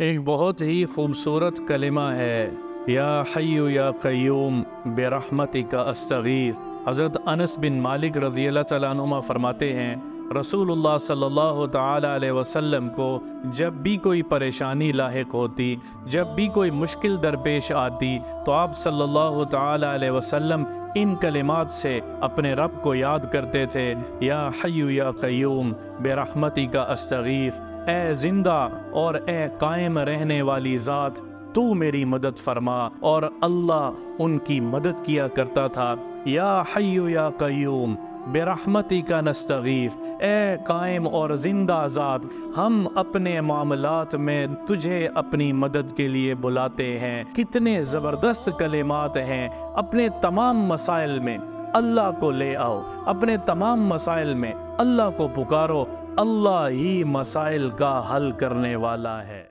एक बहुत ही खूबसूरत कलिमा है, या हय्यु या क़य्यूम बिरहमतिका अस्तगीथ। हज़रत अनस बिन मालिक रज़ियल्लाहु तआला अन्हुमा फरमाते हैं, रसूलुल्लाह सल्लल्लाहु तआला अलैहि वसल्लम को जब भी कोई परेशानी लाहिक होती, जब भी कोई मुश्किल दरपेश आती, तो आप सल्लल्लाहु तआला अलैहि वसल्लम इन कलिमात से अपने रब को याद करते थे। या हय्यु या क़य्यूम बिरहमतिका अस्तगीथ, ए जिंदा और ए कायम रहने वाली ज़ात, तू मेरी मदद फरमा। और अल्लाह उनकी मदद किया करता था। या हय्यु या क़य्यूम बिरहमतिका नस्तगीथ, ए कायम और ज़िंदा ज़ात, हम अपने मामलात में तुझे अपनी मदद के लिए बुलाते हैं। कितने ज़बरदस्त कलिमात हैं। अपने तमाम मसाइल में अल्लाह को ले आओ, अपने तमाम मसाइल में अल्लाह को पुकारो। अल्लाह ही मसाइल का हल करने वाला है।